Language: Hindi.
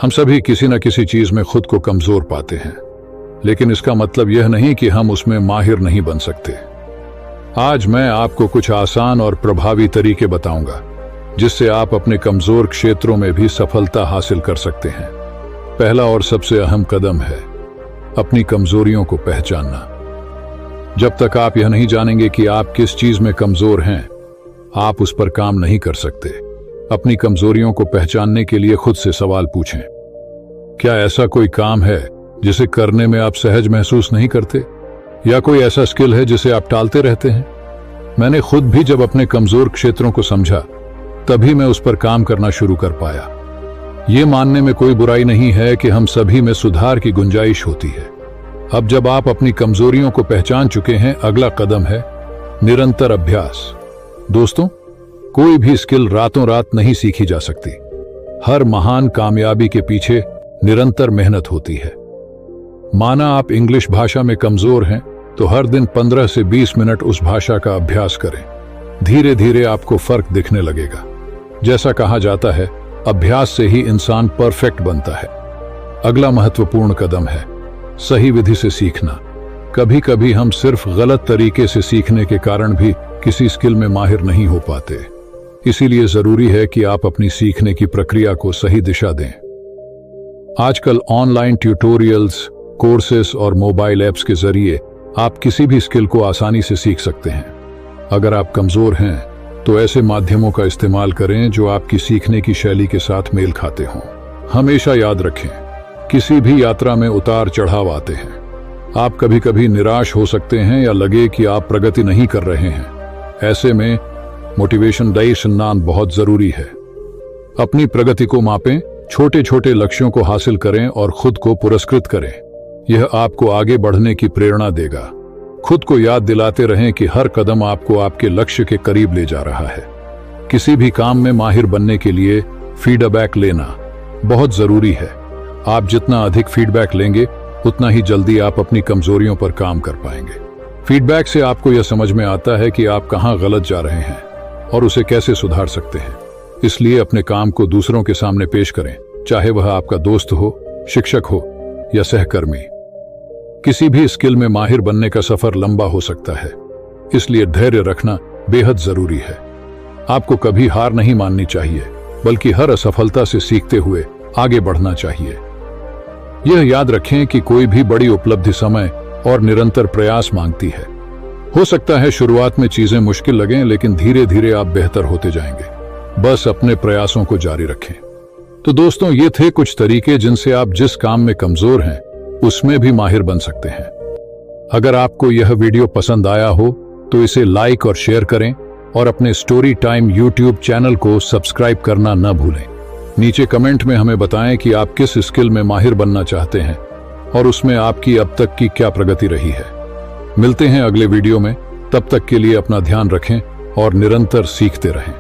हम सभी किसी न किसी चीज में खुद को कमजोर पाते हैं, लेकिन इसका मतलब यह नहीं कि हम उसमें माहिर नहीं बन सकते। आज मैं आपको कुछ आसान और प्रभावी तरीके बताऊंगा जिससे आप अपने कमजोर क्षेत्रों में भी सफलता हासिल कर सकते हैं। पहला और सबसे अहम कदम है अपनी कमजोरियों को पहचानना। जब तक आप यह नहीं जानेंगे कि आप किस चीज में कमजोर हैं, आप उस पर काम नहीं कर सकते। अपनी कमजोरियों को पहचानने के लिए खुद से सवाल पूछें। क्या ऐसा कोई काम है जिसे करने में आप सहज महसूस नहीं करते, या कोई ऐसा स्किल है जिसे आप टालते रहते हैं? मैंने खुद भी जब अपने कमजोर क्षेत्रों को समझा, तभी मैं उस पर काम करना शुरू कर पाया। ये मानने में कोई बुराई नहीं है कि हम सभी में सुधार की गुंजाइश होती है। अब जब आप अपनी कमजोरियों को पहचान चुके हैं, अगला कदम है निरंतर अभ्यास। दोस्तों, कोई भी स्किल रातों रात नहीं सीखी जा सकती। हर महान कामयाबी के पीछे निरंतर मेहनत होती है। माना आप इंग्लिश भाषा में कमजोर हैं, तो हर दिन 15 से 20 मिनट उस भाषा का अभ्यास करें। धीरे धीरे आपको फर्क दिखने लगेगा। जैसा कहा जाता है, अभ्यास से ही इंसान परफेक्ट बनता है। अगला महत्वपूर्ण कदम है सही विधि से सीखना। कभी कभी हम सिर्फ गलत तरीके से सीखने के कारण भी किसी स्किल में माहिर नहीं हो पाते। इसीलिए जरूरी है कि आप अपनी सीखने की प्रक्रिया को सही दिशा दें। आजकल ऑनलाइन ट्यूटोरियल्स, कोर्सेस और मोबाइल ऐप्स के जरिए आप किसी भी स्किल को आसानी से सीख सकते हैं। अगर आप कमजोर हैं, तो ऐसे माध्यमों का इस्तेमाल करें जो आपकी सीखने की शैली के साथ मेल खाते हों। हमेशा याद रखें, किसी भी यात्रा में उतार चढ़ाव आते हैं। आप कभी कभी निराश हो सकते हैं या लगे कि आप प्रगति नहीं कर रहे हैं। ऐसे में मोटिवेशन सुनना बहुत जरूरी है। अपनी प्रगति को मापें, छोटे छोटे लक्ष्यों को हासिल करें और खुद को पुरस्कृत करें। यह आपको आगे बढ़ने की प्रेरणा देगा। खुद को याद दिलाते रहें कि हर कदम आपको आपके लक्ष्य के करीब ले जा रहा है। किसी भी काम में माहिर बनने के लिए फीडबैक लेना बहुत जरूरी है। आप जितना अधिक फीडबैक लेंगे, उतना ही जल्दी आप अपनी कमजोरियों पर काम कर पाएंगे। फीडबैक से आपको यह समझ में आता है कि आप कहां गलत जा रहे हैं और उसे कैसे सुधार सकते हैं। इसलिए अपने काम को दूसरों के सामने पेश करें, चाहे वह आपका दोस्त हो, शिक्षक हो या सहकर्मी। किसी भी स्किल में माहिर बनने का सफर लंबा हो सकता है, इसलिए धैर्य रखना बेहद जरूरी है। आपको कभी हार नहीं माननी चाहिए, बल्कि हर असफलता से सीखते हुए आगे बढ़ना चाहिए। यह याद रखें कि कोई भी बड़ी उपलब्धि समय और निरंतर प्रयास मांगती है। हो सकता है शुरुआत में चीजें मुश्किल लगें, लेकिन धीरे धीरे आप बेहतर होते जाएंगे। बस अपने प्रयासों को जारी रखें। तो दोस्तों, ये थे कुछ तरीके जिनसे आप जिस काम में कमजोर हैं, उसमें भी माहिर बन सकते हैं। अगर आपको यह वीडियो पसंद आया हो, तो इसे लाइक और शेयर करें और अपने स्टोरी टाइम यूट्यूब चैनल को सब्सक्राइब करना न भूलें। नीचे कमेंट में हमें बताएं कि आप किस स्किल में माहिर बनना चाहते हैं और उसमें आपकी अब तक की क्या प्रगति रही है। मिलते हैं अगले वीडियो में। तब तक के लिए अपना ध्यान रखें और निरंतर सीखते रहें।